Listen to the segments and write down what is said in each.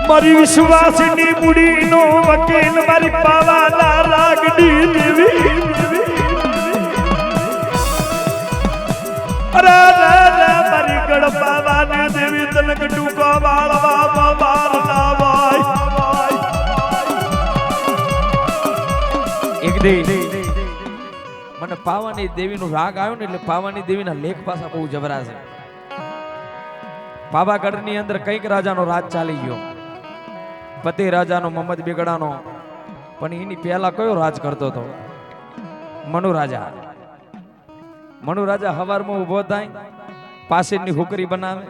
મારી વિશ્વાસની મૂડીનો વકીલ મારી પાવાલા રાગડી દેવી અરે મારી ગડપાવાની દેવી તનક ટૂંકો વાળવા વાળના ભાઈ એક દી મને પાવાની દેવીનો રાગ આવ્યો ને એટલે પાવાની દેવીના લેખ પાસા બહુ જબરા છે. પાવાગઢની અંદર કઈક રાજાનો રાજ ચાલી ગયો. પતિ રાજાનો મહમદ બેગડાનો, પણ એની પહેલા કયો રાજ કરતો હતો? મનુ રાજા. મનુ રાજા હવારમાં ઊભો થાય, પાસીની હુકરી બનાવે,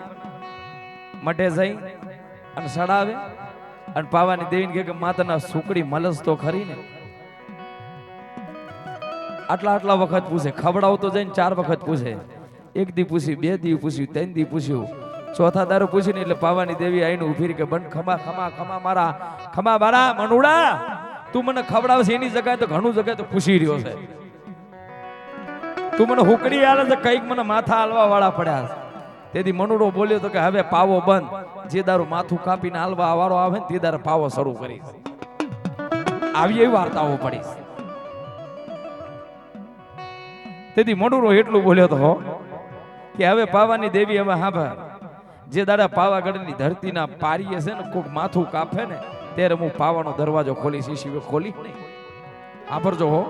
મઢે જઈ અને સડાવે અને પાવાની દેવીને કહે કે માતાના સુકડી મલસ તો ખરી ને. આટલા વખત પૂછે, ખવડાવતો જઈને 4 વખત પૂછે. 1 દી પૂછ્યું, 2 દી પૂછ્યું, 3 દી પૂછ્યું, ચોથા દારૂ પૂછીને એટલે પાવાની દેવી આઈને ઉભી કે બંધ ખમા ખમા ખમા મારા ખમા બારા મનુડા, તું મને ખવડાવશે એની જગ્યાએ તો ઘણું જગ્યાએ તો પૂછી રહ્યો છે. તું મને હુકડી આલે છે, કઈક મને માથા હાલવા વાળા પડ્યા છે. તેથી મનુડો બોલ્યો તો કે હવે પાવો બંધ, જે દારૂ માથું કાપીને હાલવા વાળો આવે ને તે દારૂ પાવો શરૂ કરીશ. આવી એવી વાર્તાઓ પડી. તેથી મનુડો એટલું બોલ્યો તો કે હવે પાવાની દેવી હવે હા, જે દાડા પાવાગઢની ધરતીના પારીએ છે ને કોક માથું કાપે ને ત્યારે હું પાવાનો દરવાજો ખોલી શીશી ખોલી આભરજો હો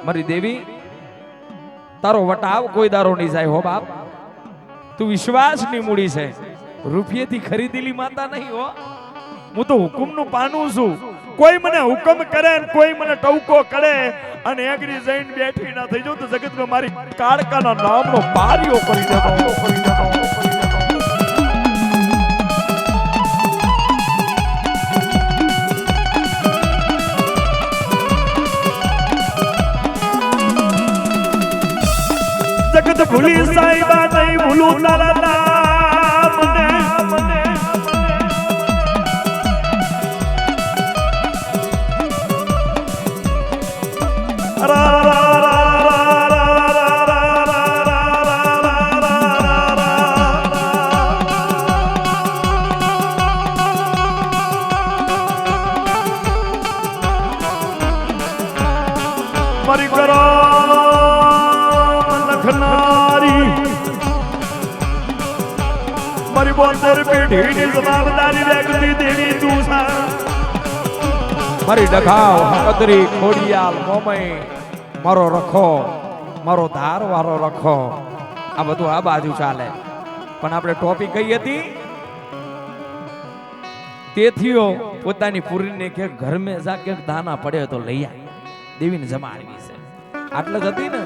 મારી દેવી, તારો વટાવ કોઈ દારો નહીં જાય હો બાપ. તું વિશ્વાસની મૂડી છે, રૂપિયેથી ખરીદેલી માતા નહીં હો. હું તો હુકુમનું પાનું છું. કોઈ મને હુકમ કરે ને કોઈ મને ટવકો કરે અને એગરી જઈને બેઠી ના થઈ જાઉં તો જગતમાં મારી કાળકાના નામનો પારિયો કરી દેતો. જગત ભૂલી સાઈબા નહીં ભૂલું તારા નામને. મારી કરો મારી 72 પેઢીની જવાબદારી રાખતી દેવી તું છે. મારી ડખાવ હકદરી ખોડિયાલ મોમઈ મારો રખો, મારો ધાર વાળો રખો. આ બધું આ બાજુ ચાલે, પણ આપણે ટોપિક કઈ હતી? તેથીઓ પોતાની પૂરીને કે ઘર મેં જા કે દાના પડે તો લઈ આય, દેવીને જમાડવી છે. આટલે જ હતી ને.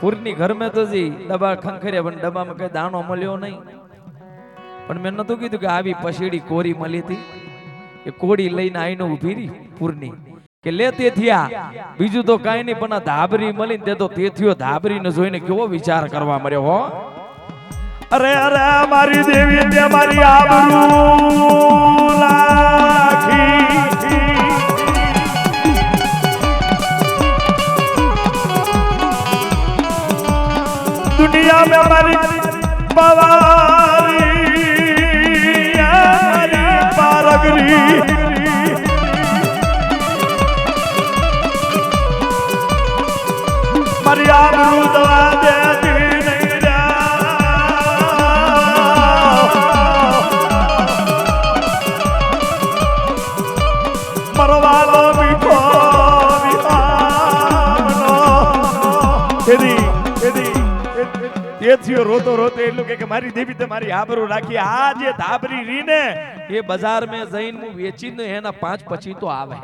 પૂરની ઘર મેં તો જી ડબ્બા ખંખર્યા પણ ડબ્બામાં કઈ દાણો મળ્યો નહીં. પણ મેં નતું કીધું કે આવી પછીડી કોરી મળી હતી, એ કોડી લઈને આઈને ઊભી રહી પૂરની કે લે તેથિયા, બીજું તો કાંઈ નહીં પણ આ ધાબરી મળી તે તો તેથિયો ધાબરીને જોઈને કેવો વિચાર કરવા મળ્યો હો. અરે અરે મારી દેવી તે મારી આબરૂ રાખી. दुनिया में हमारी पवारी हमारी पारगरी हमारी आबरू दवा देती नहीं मरवालो मीठो તેથીઓ રોતો રોતો એટલું કે મારી દેવી તે મારી આબરૂ રાખી. આ જે ધાબરી રી ને એ બજાર મેં જઈને હું વેચીને એના 5 પછી તો આવે.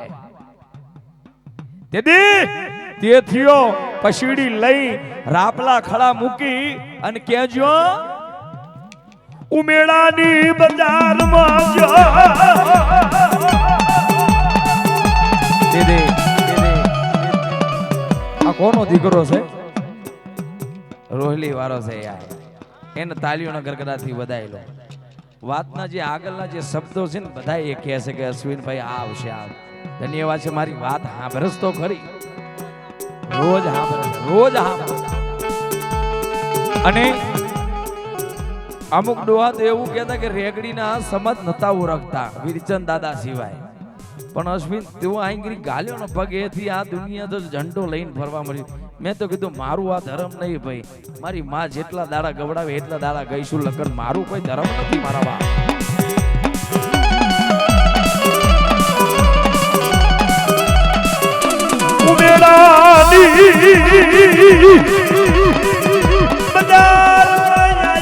તેથીઓ પછીડી લઈ રાપલા ખડા મૂકી અને કેજો ઉમેડાની બજારમાં જો. દેદે આ કોનો દીકરો છે? રોહલી વાળો છે યાર. એને તાલીઓના ગરગડાથી વધાયેલો. વાતના જે આગળના જે શબ્દો છે ને બધા એ કહે છે કે અશ્વિનભાઈ આ આવશે આ. ધન્યવાદ છે. મારી વાત સાંભળસ તો ખરી, રોજ સાંભળે. અને અમુક ડોહા તો એવું કહેતા કે રેગડીના સમજ નતા ઓળખતા વીરચંદ દાદા સિવાય. પણ અશ્વિન તેઓ આંગરી ગાલ્યો ને પગેથી આ દુનિયા તો ઝંડો લઈને ફરવા મળ્યું. મેં તો કીધું મારું આ ધર્મ નહીં ભાઈ, મારી માં જેટલા દાડા ગવડાવે એટલા દાડા ગઈશું લગન, મારું કોઈ ધર્મ નથી મારા બા. ઉમેરાની બજારમાં આયો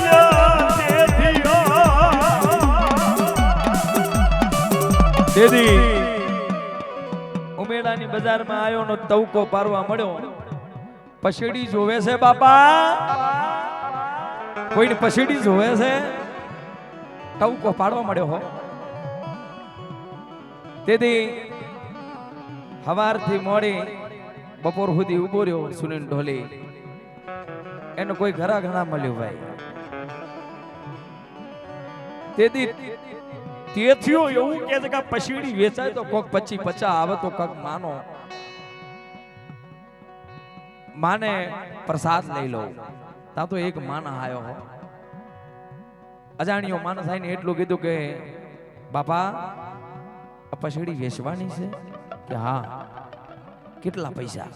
તેથી ઉમેડાની બજારમાં આવ્યો નો તવકો પારવા મળ્યો. પછેડી જોવે છે બાપા, કોઈને પછેડી જોવે છે? તવકો પાડવા મળ્યો હો. તેથી હવારથી મોડી બપોર સુધી ઉભો રહ્યો સુનિલ ઢોલી. એનો કોઈ ઘરા ઘણા મળ્યો ભાઈ. તેથી તેથીઓ એવું કહે છે કે પછીડી વેચાય તો કોક 25-50 આવે તો કોક માને પ્રસાદ લઈ લો. તા તો એક માના આયો હો. અજાણ્યો માણસ આવીને એટલું કીધું કે બાપા આ પછીડી વેચવાની છે? કે હા. કેટલા પૈસા?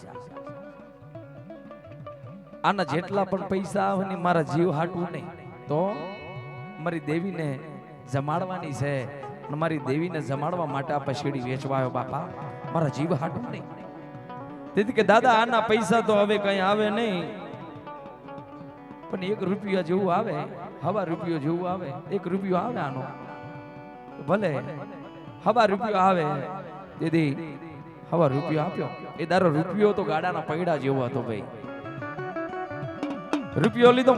આના જેટલા પણ પૈસા આવે ને મારા જીવ હાટવું નહીં, તો મારી દેવીને જમાડવાની છે. મારી દેવીને જમાડવા માટે આ પછીડી વેચવા આવ્યો બાપા, મારા જીવ હાટવું નહીં. તેથી કે દાદા આના પૈસા તો હવે કઈ આવે નહીં, પણ 1 રૂપિયા જેવું આવે, 1.5 રૂપિયો જેવું આવે. 1 રૂપિયો આવે આનો, ભલે 1.5 રૂપિયો આવે. દીદી 1.5 રૂપિયો આપ્યો. એ દારો રૂપિયો તો ગાડાના પૈડા જેવો હતો ભાઈ. રૂપિયો લીધો,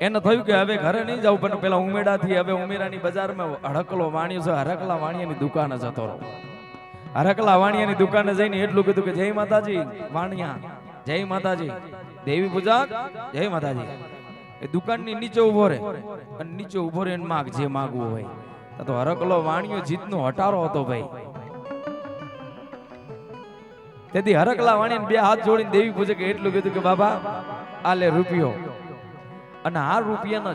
એને થયું કે હવે ઘરે નહીં જાવ, પણ પેલા ઉમેડાથી હવે ઉમેરાની બજારમાં હરકલો વાણિયો છે, હરકલા વાણિયાની દુકાને જતો રહો. હરકલા વાણિયાની દુકાને જઈને એટલું કીધું કે જય માતાજી વાણિયા, જય માતાજી, દેવી પૂજા, જય માતાજી. એ દુકાનની નીચે ઉભો રહે અને નીચે ઉભો રહીને માગ જે માગવું હોય. તો હરકલો વાણિયો જીતનો હટારો હતો ભાઈ. તેથી હરકલા વાણિયાને 2 હાથ જોડીને દેવી પૂજે કે એટલું કીધું કે બાબા આ લે રૂપિયો, અને આ રૂપિયાનો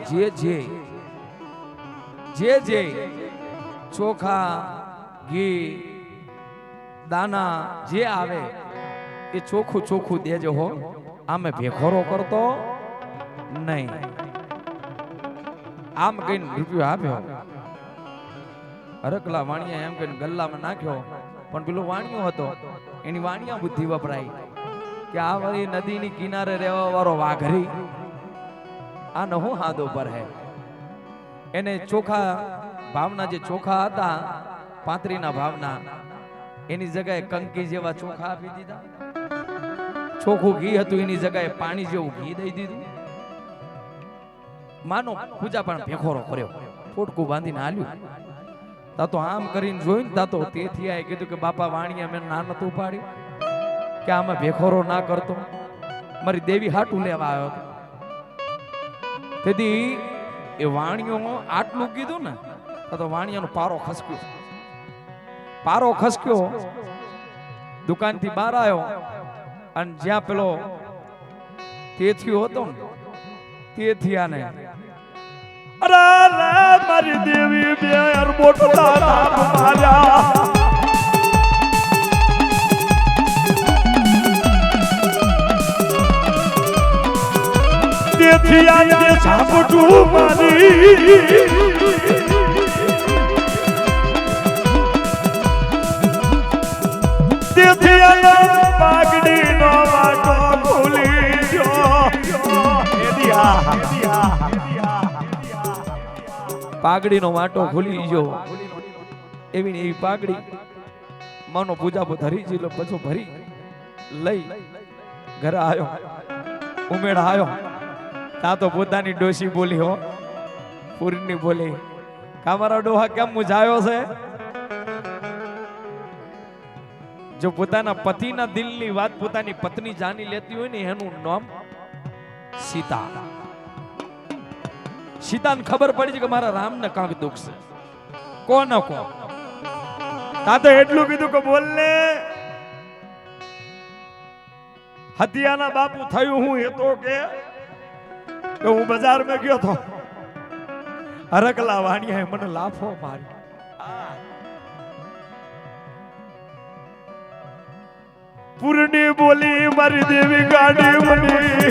જે ચોખા ઘી દાના જે આવે એ ચોખ્ખું દેજો હો. આમે ભેખોરો કરતો નહીં. આમ કહીને રૂપિયો આપ્યો. હરકલા વાણિયા એમ કહીને ગલ્લામાં નાખ્યો, પણ પેલો વાણિયો હતો એની વાણિયા બુદ્ધિ વપરાઈ કે આ વળી નદીની કિનારે રહેવા વાળો વાઘરી આનો હું હાદો પર હે. એને ચોખા ભાવના જે ચોખા હતા 35 ભાવના, એની જગ્યાએ કંકી જેવા ચોખા આપી દીધા. ચોખ્ખું ઘી હતું એની જગ્યાએ પાણી જેવું ઘી દઈ દીધું. માનો પૂજા પણ ભેખોરો કર્યો, ફોટકું બાંધીને હાલ્યું. તા તો આમ કરીને જોયું તા તો તેથી આ કીધું કે બાપા વાણિયા મેં ના નતું પાડ્યું કે આમાં ભેખોરો ના કરતો, મારી દેવી હાટું લેવા આવ્યો હતો. તેથી એ વાણિયો આટલું કીધું ને તો વાણિયાનો પારો ખસક્યો. દુકાનથી બહાર આવ્યો અને જ્યાં પેલો તેથીઓ હતો ને તેથીયાને અરે મારી દેવી 2 અરબોટલા નામ માર્યા. તેથી આજે ઝાપટું મારી તેથી આ પાઘડીનો વાટો ભૂલી ગયો. પાઘડીનો વાટો ખુલી ગયો. એવી પાઘડી માનો પૂજા ધરી જીલો પછી ભરી લઈ ઘરે આવ્યો. ઉમેડા આવ્યો તા તો પોતાની ડોશી બોલી હો, પૂરની બોલી, કામારા ડોહા કેમ મુજાયો છે? જો પોતાના પતિના દિલની વાત પોતાની પત્ની જાણી લેતી હોય ને એનું નામ સીતા. સીતાને ખબર પડી છે કે મારા રામને કાંક દુઃખ છે. કોણ તા તો એટલું કીધું કે બોલ ને હતિયાના બાપુ થયું હું એ તો કે કે હું બજારમાં ગયો તો હરકલા વાણિયાએ મને લાફો મારી. પૂર્ણી બોલી મારી દેવી ગાડી બની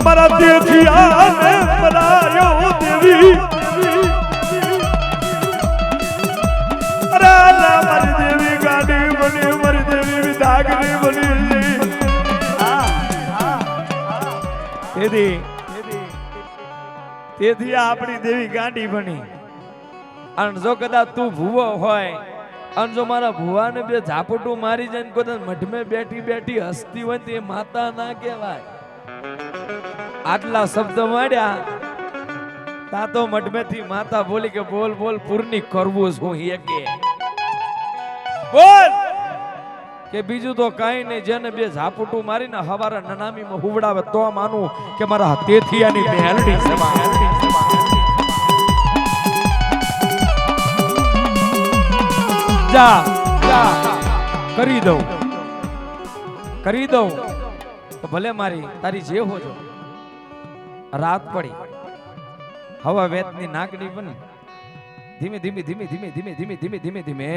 મારા દેથી આને મરાયો દેવી. અરે મારી દેવી ગાડી બની મારી દેવી વિદાગની બની. તેથી આપણી દેવી ગાંડી બની. અને જો કદાચ તું ભૂવો હોય અને જો મારા ભુવાને બે ઝાપટું મારી જાય ને કદાચ મઢમે બેઠી બેઠી હસતી હોય તો એ માતા ના કહેવાય. આટલા શબ્દ મળ્યા તા તો મઢમેથી માતા બોલી કે બોલ બોલ પૂર્ણી કરવું શું એકે બોલ કે બીજું તો કાંઈ નહીં. જેને બે ઝાપટું મારીને હવારે નનામીમાં હુવડાવે તો માનું કે મારા તેથિયાની મહેલડી છે. જા જા કરી દઉં તો ભલે મારી તારી જે હો જો. રાત પડી હવા વેતની નાકડી બની ધીમે ધીમે ધીમે ધીમે ધીમે ધીમે ધીમે ધીમે ધીમે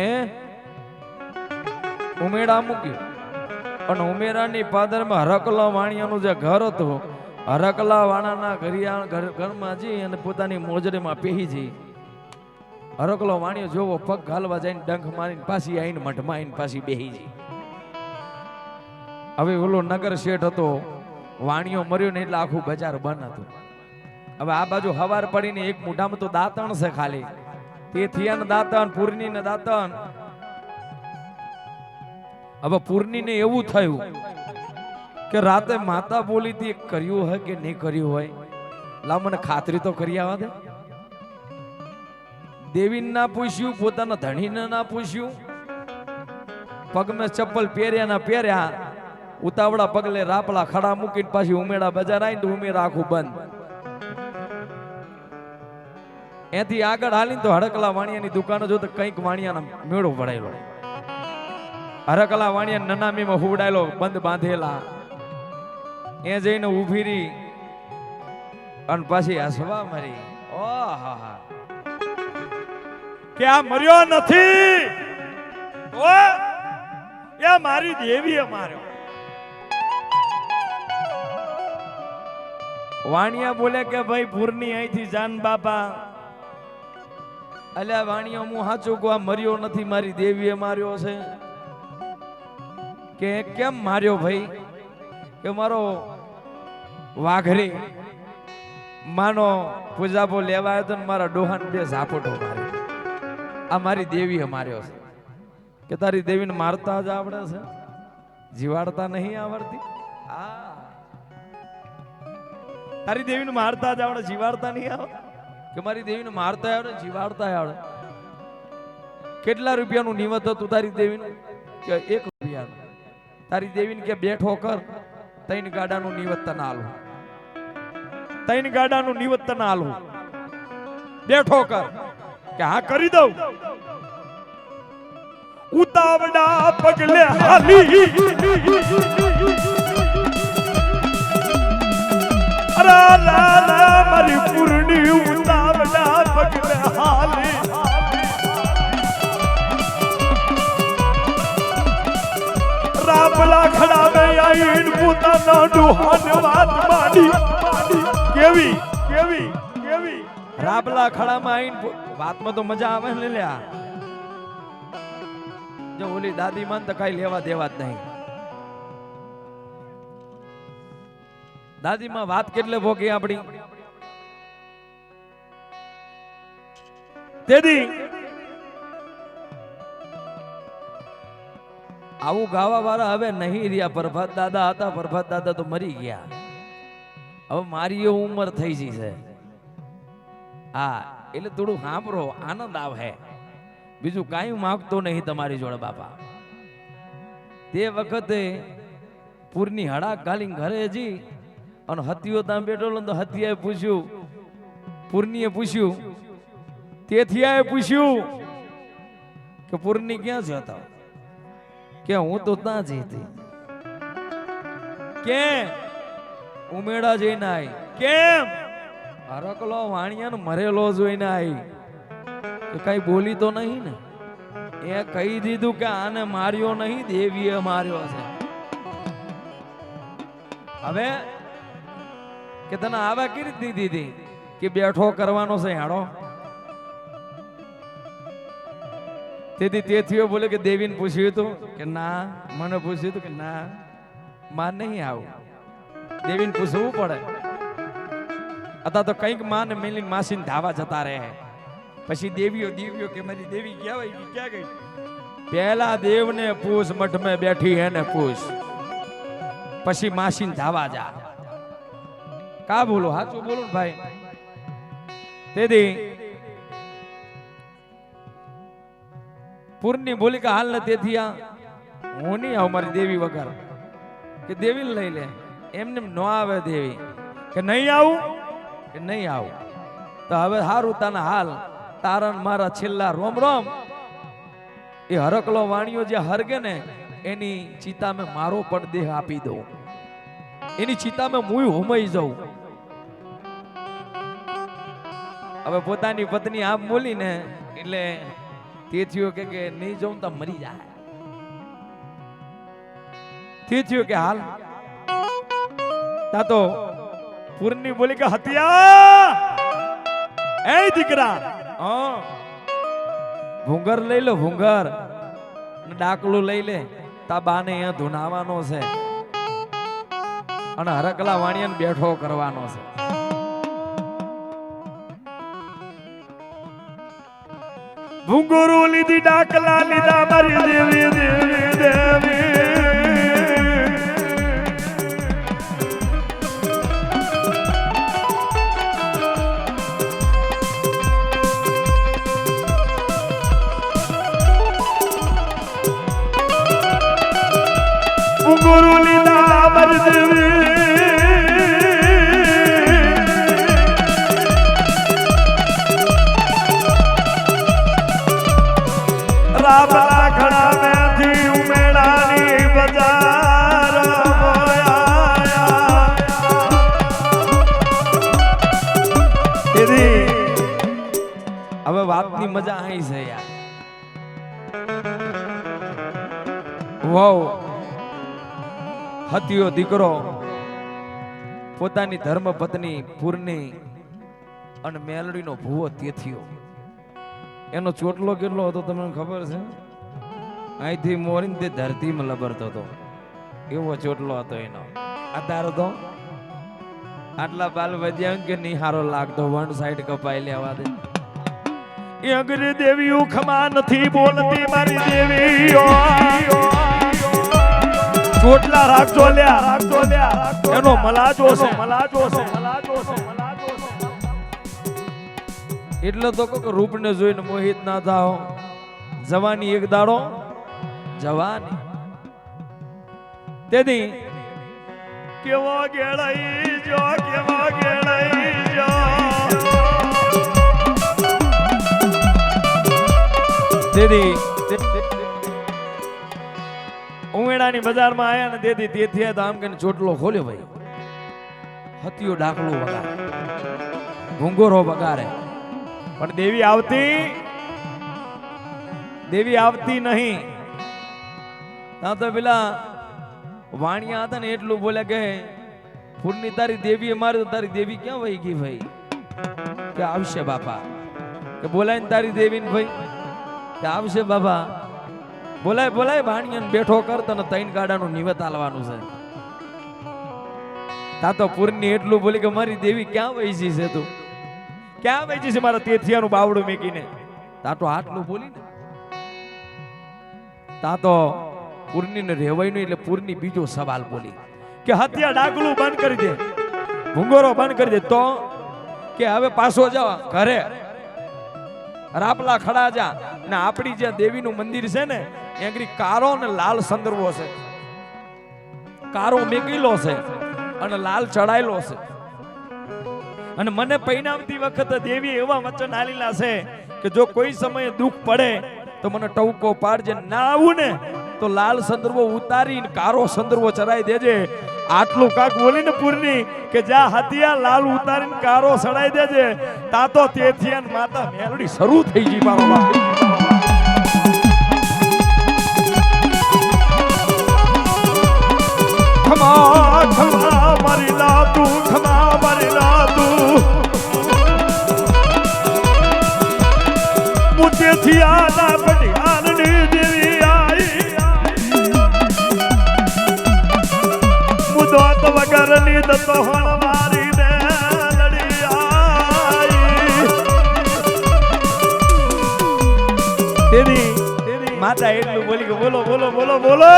ઉમેરા મૂક્યો અને ઉમેરાની પાદરમાં હરકલા વાણિયાનું જે ઘર હતું હરકલા વાણાના ઘરમાં જઈ અને પોતાની મોજડીમાં પહેરી જઈ હરકલો વાણિયો જોવો પગ ઘાલવા જઈને ડંખ મારીને પાછી આવીને મઠમાં આવીને પાછી બેહી જઈ. હવે ઓલો નગર શેઠ હતો વાણિયો મર્યો ને એટલે આખું બજાર બંધ હતું. હવે આ બાજુ હવાર પડીને એક મોઢામાં તો દાંતણ છે ખાલી તે થિયાને દાંતણ પૂર્ણીને દાંતણ. હવે પૂર્ણીને એવું થયું કે રાતે માતા બોલી હતી કર્યું હોય કે નહીં કર્યું હોય લાવ મને ખાતરી તો કરી આવવા દે. દેવીને ના પૂછ્યું પોતાના ધણીને ના પૂછ્યું પગમાં ચપ્પલ પહેર્યા ના પહેર્યા ઉતાવળા પગલે રાપલા ખડા મૂકીને પાછી ઉમેડા બજાર આવીને ઉમેરા આખું બંધ. એથી આગળ હાલીને તો હરકલા વાણિયાની દુકાનો જો તો કંઈક વાણિયાનો મેળો ભરાયેલો. હરકલા વાણિયા નનામીમાં હુવડાયેલો બંધ બાંધેલા એ જઈને ઊભી રહી અને પાછી હસવા મરી. ઓહા કે આ મર્યો નથી એ મારી દેવીએ માર્યો. વાણિયા બોલે કે ભાઈ પૂર્ણી અહીંથી જાન બાપા. અલ્યા વાણિયો હું સાચું કહું આ મર્યો નથી મારી દેવીએ માર્યો છે. કે કેમ માર્યો ભાઈ કે મારો વાઘરી માનો પૂજાબો લેવા આવ્યો તો મારા ડોહાન બે ઝાપટો મારી. આ મારી દેવીએ માર્યો છે. કે તારી દેવીને મારતા જ આવડે છે જીવાડતા નહીં આવડતી. તારી દેવીને મારતા જ આવડે જીવાડતા નહીં આવડે. કે મારી દેવીને મારતા આવડે જીવાડતા આવડે. કેટલા રૂપિયાનું નિવત હતું તારી દેવીનું કે 1 રૂપિયાનું. તારી દેવીને કે બેઠો કર 3 ગાડાનું નિવત તને આલું. 3 ગાડાનું નિવત તને આલું બેઠો કર. કે હા કરી દઉં. ઉતાવળા પગલે હાલી અરે લાલા મારી પૂર્ણી ઉતાવળા પગલે હાલી. રાપલા ખડા મે આઈન પોતાના ડોહાને વાત માંડી. કેવી કેવી કેવી રાપલા ખડામાં આઈન વાતમાં તો મજા આવે ને લ્યા. જો ઓલી દાદી માન તો કઈ લેવા દેવા જ નહીં. દાદી માં વાત કેટલે ભોગી આપણી. તેદી આવું ગાવા વાળા હવે નહીં રહ્યા. પ્રભાત દાદા હતા, પ્રભાત દાદા તો મરી ગયા. હવે મારી ઉંમર થઈ ગઈ છે. હા એટલે થોડું સાંભળો આનંદ આવે. બીજું કાંઈ માંગતો નહીં તમારી જોડે બાપા. તે વખતે પૂરની હડા ગાલી ઘરે જી અને હતીઓ ત્યાં બેઠો તો હતિયાએ પૂછ્યું, પૂર્ણીએ પૂછ્યું, તેથિયાએ પૂછ્યું કે પૂર્ણી ક્યાં જતા? કે હું તો ત્યાં જ હતી. કે ઉમેડા જઈને આઈ કેમ હરકલો વાણિયાનો મરેલો જોઈને આઈ કે કઈ બોલી તો નહીં ને એ કહી દીધું કે આને માર્યો નહીં દેવીએ માર્યો છે હવે કે તને આવા કેવી રીતની દીધી કે બેઠો કરવાનો છે હાડો તેથી બોલે કે દેવીને પૂછ્યું હતું કે ના મને પૂછ્યું હતું કે ના માં નહીં આવું દેવીને પૂછવું પડે અત્યારે તો કઈક માં ને મેલીને માસીને ધાવા જતા રહે પછી દેવીઓ કે મારી દેવી ક્યાં હોય ક્યાં ગઈ પહેલા દેવને પૂછ મઠ મેં બેઠી એને પૂછ પછી માસીને ધાવા જા કા બોલો સાચું બોલો ને ભાઈ તેથી પૂરની બોલી કે હાલ ને તેથી આ હું નહીં આવું મારી દેવી વગર કે દેવી લઈ લે એમને ન આવે દેવી કે નહીં આવું કે નહીં આવું તો હવે હારું તાના હાલ તારણ મારા છેલ્લા રોમ રોમ એ હરકલો વાણીઓ જે હરગે ને એની ચિતા મેં મારો પણ દેહ આપી દઉં એની ચિતા મેં મુય હોમાઈ જાઉં હવે પોતાની પત્ની આપ બોલી ને એટલે તે થયો કે નહીં જાઉં તો મરી જાય તે થયો કે હાલ તા તો પૂરની બોલી કે હતિયા એ દીકરા ભૂંગર લઈ લો ભૂંગર ડાકલું લઈ લે તા બાને અહીંયા ધુનાવાનો છે અને હરકલા વાણિયાને બેઠો કરવાનો છે ભૂંગરો લીધી ડાકલા લીધા મારી દેવી દેવી દેવી ભૂંગરો લીધા મારી દેવી રાબલા ખડા મેથી ઉમેડાની બજાર મોયા તેથી હવે વાતની મજા અહીં છે યાર વાવ હતિયો દીકરો પોતાની ધર્મ પત્ની પૂરની અને મેલડીનો ભૂવો તેથિયો એનો ચોટલો કેટલો હતો તમને ખબર છે અહીંથી મોરીને તે ધરતીમાં લબરતો હતો એવો ચોટલો હતો એનો અત્યારે તો આટલા બાલ વધ્યા કે નિહારો લાગતો વન સાઈડ કપાઈ લેવા દે એ અગરી દેવીઓ ખમા નથી બોલતી મારી દેવીઓ ચોટલા રાખજો લ્યા એનો મલાજો છે એટલે તો કોક રૂપને જોઈને મોહિત ના થાઓ જવાની એક દાડો જવાની તેથી કેવો ગેળાઈ જો તેથી ઉમેડાની બજારમાં આયા ને તેથી આમ કરીને ચોટલો ખોલ્યો ભાઈ હતિયો ડાકલો વગાડે ભૂંગોરો વગાડે પણ દેવી આવતી નહીં ત્યાં તો પેલા વાણિયા હતા ને એટલું બોલ્યા કે ફૂડની તારી દેવીએ મારી તો તારી દેવી ક્યાં વહી ગઈ ભાઈ કે આવશે બાપા કે બોલાય ને તારી દેવીને ભાઈ કે આવશે બાપા બોલાય વાણિયાને બેઠો કર તને ત્રણ ગાડાનું નિવેત આલવાનું છે તા તો પૂરની એટલું બોલી કે મારી દેવી ક્યાં વહી છે તું ક્યાં વહી છે મારા તેથિયાનું બાવડું મેકીને તા તો આટલું બોલી ને તા તો પૂરની ને રેવાય એટલે પૂરની બીજો સવાલ બોલી કે હત્યા ડાકલું બંધ કરી દે ભૂંગોરો બંધ કરી દે તો કે હવે પાછો જાવ ઘરે રાપલા ખડા જા ને આપણી જે દેવીનું મંદિર છે ને એંગરી કારો ને લાલ સંદર્ભો છે કારો મેકીલો છે અને લાલ ચડાયેલો છે અને મને પરિણામતી વખત દેવી એવા વચન આલેલા છે કે જો કોઈ સમયે દુઃખ પડે તો મને ટવકો પાડજે ના આવું ને તો લાલ સંદર્ભો ઉતારીને કારો સંદર્ભો ચરાઈ દેજે આટલું કાક બોલીને પૂરની કે જા હતિયા લાલ ઉતારીને કારો સડાઈ દેજે તા તો તેથી માતા મેલડી શરૂ થઈ ગઈ મારો બાપ ખમા ખમા મારી લાતું ખમા મારી લાતું મુજેથી આના પટિયાલની દેવી આઈ મુદોત વગરની દતો હણ મારી ને લડી આઈ તેની માતા એટલું બોલી કે બોલો બોલો બોલો બોલો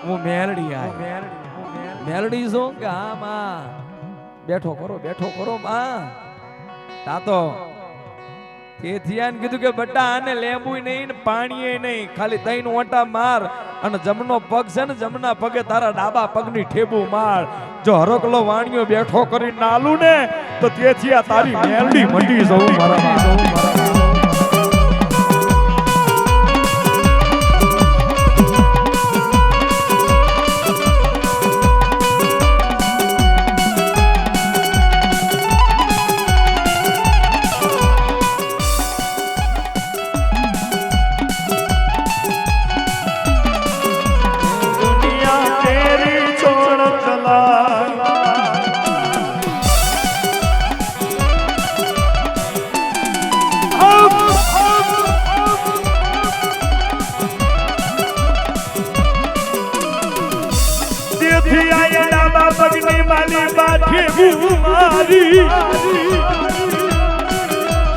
હું મેલડી આઈ મેલડી શું કે હા માં બેઠો કરો માં તાતો તેથી આને કીધું કે બટા આને લેંબુય નહીં ને પાણીએ નહીં ખાલી તૈન ઓટા માર અને જમનો પગ છે ને જમના પગે તારા ડાબા પગની ઠેબુ માર જો હરકલો વાણિયો બેઠો કરી નાલું ને તો તેથી આ તારી મેલડી મટી જવું મારા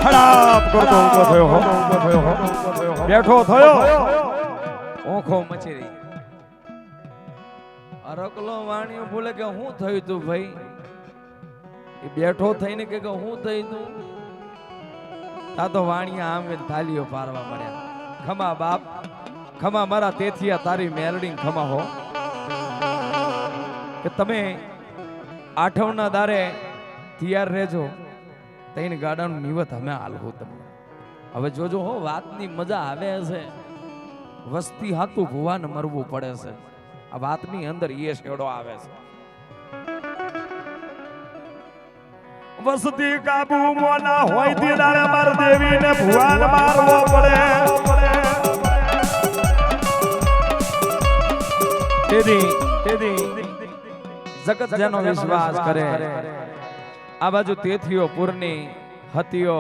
ખરાબ કરતો ઊભો થયો હો બેઠો થયો ઓખો મચેરી અરકલો વાણિયો બોલે કે હું થયું તું ભાઈ એ બેઠો થઈને કે હું થયું તું તા તો વાણિયા આમ થાલીઓ પારવા મળ્યા ખમા બાપ ખમા મારા તેથિયા તારી મેલડી ખમા હો કે તમે આઠવના દારે તૈયાર રહેજો તઈને ગાડાનું નિવત અમે હાલવું તમને હવે જોજો હો વાતની મજા આવે છે વસ્તી હાતું ભુવાને મરવું પડે છે આ વાતની અંદર એ શેડો આવે છે વસ્તી કાબુ મોના હોય તે દાડે માર દેવીને ભુવાને મારવો પડે તેદી જગત જેનો વિશ્વાસ કરે આ બાજુ તેથીઓ પૂરની હતીઓ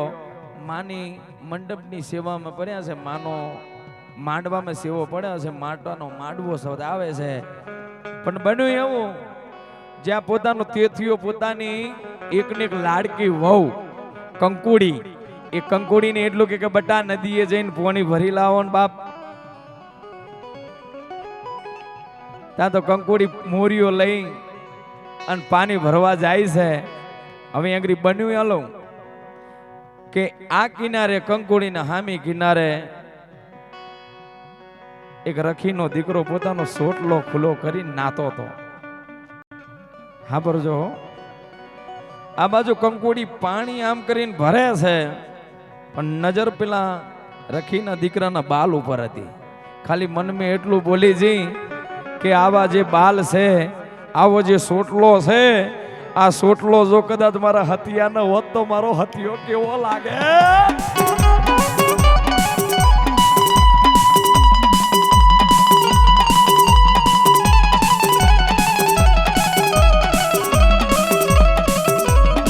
માની મંડપની સેવામાં પડ્યા છે માનો માંડવામાં સેવો પડ્યો છે માટવાનો માંડવો શબ્દ આવે છે પણ બન્યું એવું જ્યાં પોતાનો તેથીઓ પોતાની એકને એક લાડકી વહુ કંકુડી એ કંકુડીને એટલું કે બટા નદીએ જઈને પોણી ભરી લાવો ને બાપ ત્યાં તો કંકુડી મોરીઓ લઈ અને પાણી ભરવા જાય છે હવે આગળ બન્યું હાલો કે આ કિનારે કંકુડીના હામી કિનારે એક રખીનો દીકરો પોતાનો સોટલો ખુલ્લો કરી નાતો હતો હા બરજો આ બાજુ કંકુડી પાણી આમ કરીને ભરે છે પણ નજર પેલા રખીના દીકરાના બાલ ઉપર હતી ખાલી મનમાં એટલું બોલી જઈ કે આવા જે બાલ છે આવો જે સોટલો છે આ સોટલો જો કદાચ મારા હતિયા ન હોત તો મારો હતિયો કેવો લાગે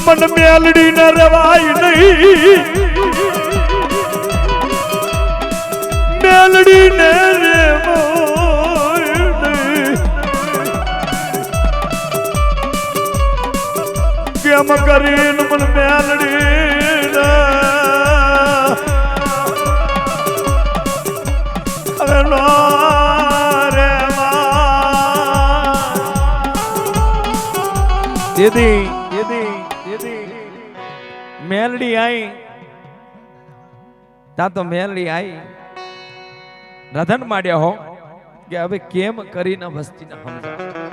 મન મેલડી ન રવાય નહીં મેલડી ને રે કેમ કરીને મન મેલડી મેલડી આઈ તા તો મેલડી આઈ રધન માંડ્યા હો કે હવે કેમ કરીને વસ્તીને સમજાવ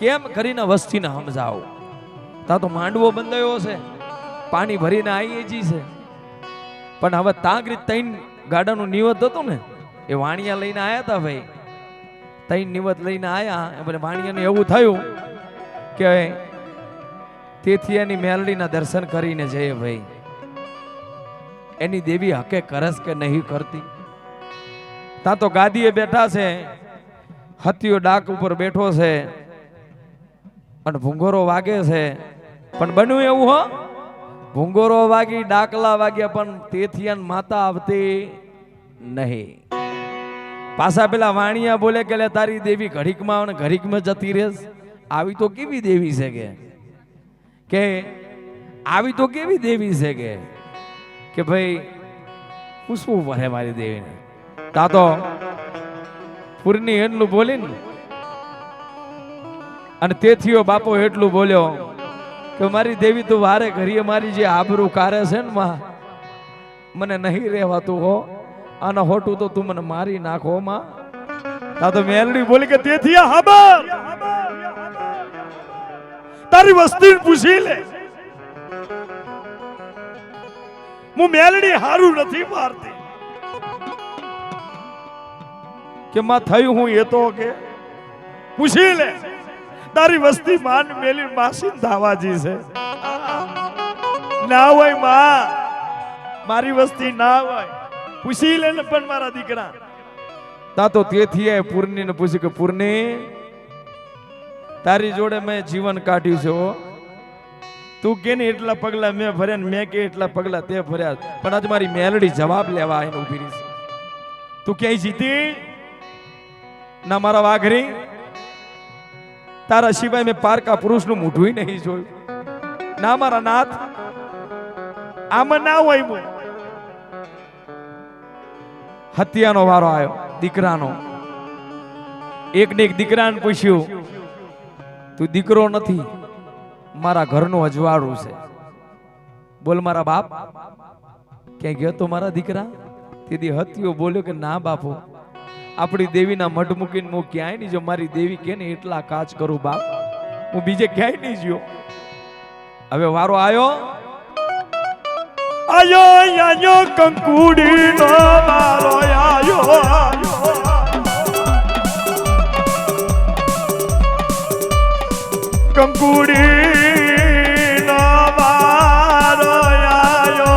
કેમ કરીને વસ્તીને સમજાવ તા તો માંડવો બંધાયો છે પાણી ભરીને આવીએ જી છે પણ હવે તાગરી તૈન ગાડાનું નિવત હતું ને એ વાણિયા લઈને આયા હતા ભાઈ તઈ નિવત લઈને આયા એટલે વાણિયાને એવું થયું કે તેથી એની મેલડીના દર્શન કરીને જઈએ ભાઈ એની દેવી હકે કરસ કે નહીં કરતી. તા તો ગાદીએ બેઠા છે, હતિયો ડાક ઉપર બેઠો છે અને ભૂંગોરો વાગે છે. પણ બન્યું એવું હો, ભૂંગોરો વાગી ડાકલા વાગ્યા પણ તેથી માતા આવતી નહીં. પાછા પેલા વાણિયા બોલે કે લે તારી દેવી ઘડીકમાં અને ઘડીકમાં જતી રહેશ. આવી તો કેવી દેવી છે કે આવી તો કેવી દેવી છે કે ભાઈ પૂછવું પડે મારી દેવીને. તા તો પૂરની એટલું બોલીને અને તેથીઓ બાપો એટલું બોલ્યો કે મારી દેવી તું વારે ઘડીએ મારી જે આબરૂ કારે છે ને માં, મને નહીં રહેવાતું હો, આના હોટું તો તું મને મારી નાખો માં. તા તો મેલડી બોલી કે તેથી હાબર તારી વસ્તી પૂછી લે, હું મેલડી હારું નથી મારતી કે માં થયું હું એ તો કે પૂછી લે. તારી વસ્તી માન મેલી માસી ધાવાજી છે ના હોય માં, મારી વસ્તી ના હોય, પૂછી લે ને પણ મારા દીકરા. તા તો તેથી એ પૂર્ણી ને પૂછ્યું કે પૂર્ણી તારી જોડે મેં જીવન કાઢ્યું છે, તું કે ને એટલા પગલા મેં ભર્યા ને મેં કે એટલા પગલા તે ભર્યા, પણ આજ મારી મેલડી જવાબ લેવા આવીને ઊભી રહી છે. તું ક્યાંય જીતી ના મારા વાઘરી, તારા સિવાય મેં પારકા પુરુષનું મોઢું નહીં જોયું ના મારા નાથ, આમાં ના હોય. હું હત્યાનો વારો આવ્યો દીકરાનો. એક ને એક દીકરાને પૂછ્યું તું દીકરો નથી, મારા ઘરનું અજવાળું છે, બોલ મારા બાપ ક્યાં ગયો તો મારા દીકરા? તેથી હત્યો બોલ્યો કે ના બાપુ, આપણી દેવીના મઢ મૂકીને હું ક્યાંય નહીં જો, મારી દેવી કે ને એટલા કાચ કરું બાપ, હું બીજે ક્યાંય નહીં જ્યો. હવે વારો આવ્યો આયો કંકુડી નો મારો આયો, કંકુડી નો મારો આયો.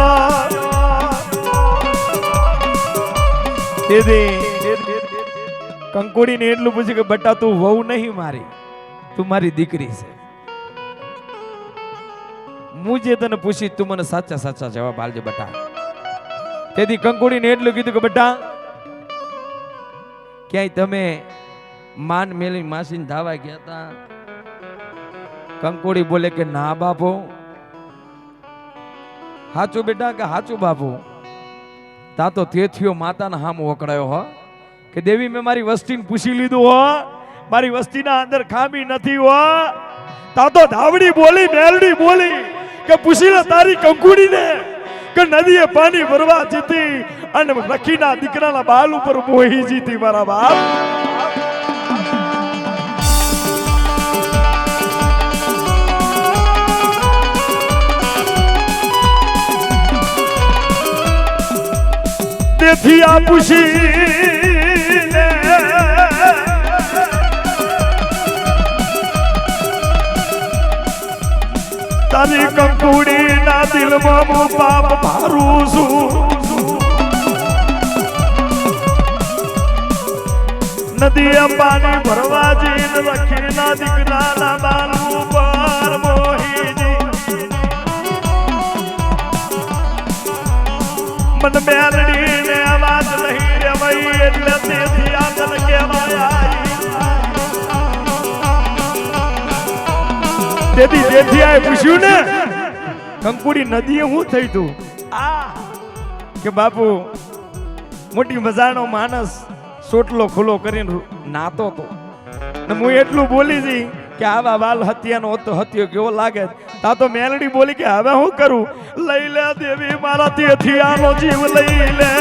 કંકુડી ને એટલું પૂછ્યું કે બટા તું વહુ નહીં મારી, તું મારી દીકરી છે. હું જે તને પૂછી તું મને સાચા સાચા જવાબ આલજે બટા. તેથી કંકુડી ને એટલું કીધું કે બટા ક્યાંય તમે માન મેલી માસીને ધાવા ગયા હતા? કંકુડી બોલે કે ના બાપુ. હાચું બેટા કે હાચું બાપુ? તા તો તેથીઓ માતાના હામ ઓકળાયો હો કે દેવી મેં મારી વસ્તીને પૂછી લીધું હો, મારી વસ્તીના અંદર ખામી નથી હો. તા તો ધાવડી બોલી, મેલડી બોલી કે પૂછી લે તારી કંકુડીને કે નદીએ પાણી ભરવા જીતી અને રખીના દીકરાના બાલ ઉપર મોહી જીતી મારા બાપ. તેથી આ પૂછી તારી કંકુડી ના દિલમાં હું પાપ ભારું છું. નદીએ પાણી ભરવા જઈને રખીના દીકરાના બાલ ઉપર મોહીજી મન મેલડી ને અવાજ નહીં રેવાઈ એટલે તેથી આગળ કહેવાય. તેથી આ પૂછ્યું ને કંકુડી નદીએ શું થઈ તું? કે બાપુ મોટી મજાનો માણસ સોટલો ખુલ્લો કરીને નાતો તો, હું એટલું બોલી જી કે આવા બાલ હત્યાનો હત્યો કેવો લાગે. તા તો મેલડી બોલી કે હવે હું કરું? લઈ લે દેવી મારા તેથી આનો જીવ લઈ લે.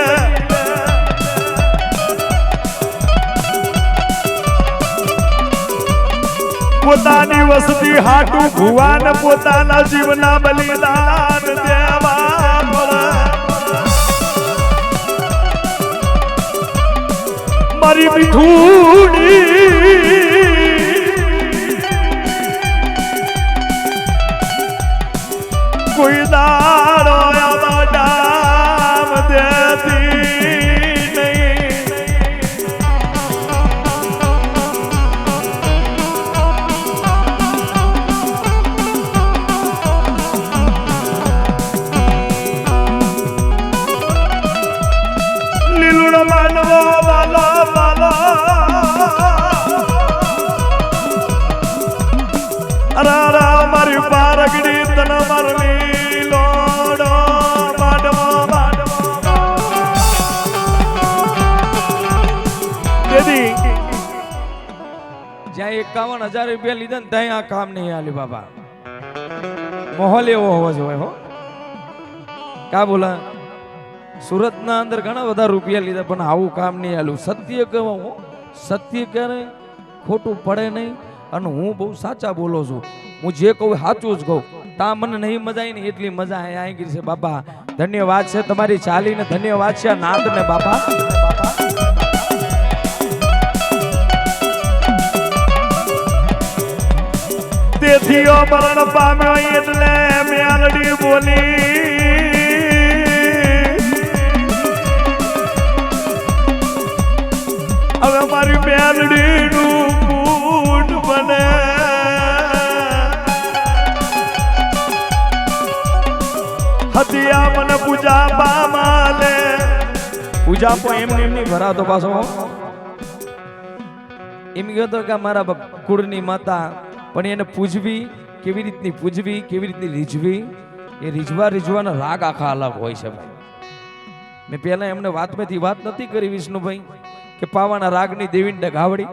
પોતાની વસ્તી હાટું ભુવાન પોતાના જીવના બલિદાન દેવા પડે. મારી મીઠુડી કોઈ દાડો આવા ડામ દેતી નહીં લીલુડ માનવો વાલો વાલો અરે મારી પારગડી તન મરલી લોડો માડવો માડવો દેદી જ્યાં 51,000 રૂપિયા લીધા ને ત્યાં આ કામ નહીં આલ્યું બાબા. માહોલ એવો હોવો જોઈએ હો. કા બોલા સુરતના અંદર ઘણા બધા રૂપિયા લીધા પણ આવું કામ નહીં આલ્યું. સત્ય કહું હો, સત્ય ક્યારે ખોટું પડે નહીં અને હું બહુ સાચા બોલો છું. હું જે કહું સાચું જ કહું. તા મને નહીં મજા આવી ને એટલી મજા આવી ગઈ છે બાપા. ધન્યવાદ છે તમારી ચાલીને, ધન્યવાદ છે આ નાદને બાપા. તેથી મરણ પામ્યો એટલે મેલડી બોલી હવે મારી મેલડી નું બૂટ બને હતિયા મને પૂજા પામાલે પૂજા પણ એમને એમની ભરાતો પાછો એમ કહેતો કે મારા કુળની માતા, પણ એને પૂજવી કેવી રીતની પૂજવી, કેવી રીતની રીઝવી, એ રીઝવાના રાગ આખા અલગ હોય છે ભાઈ. મેં પહેલા એમને વાતમાંથી વાત નથી કરી વિષ્ણુભાઈ કે પાવાના રાગની દેવીને ગાવડી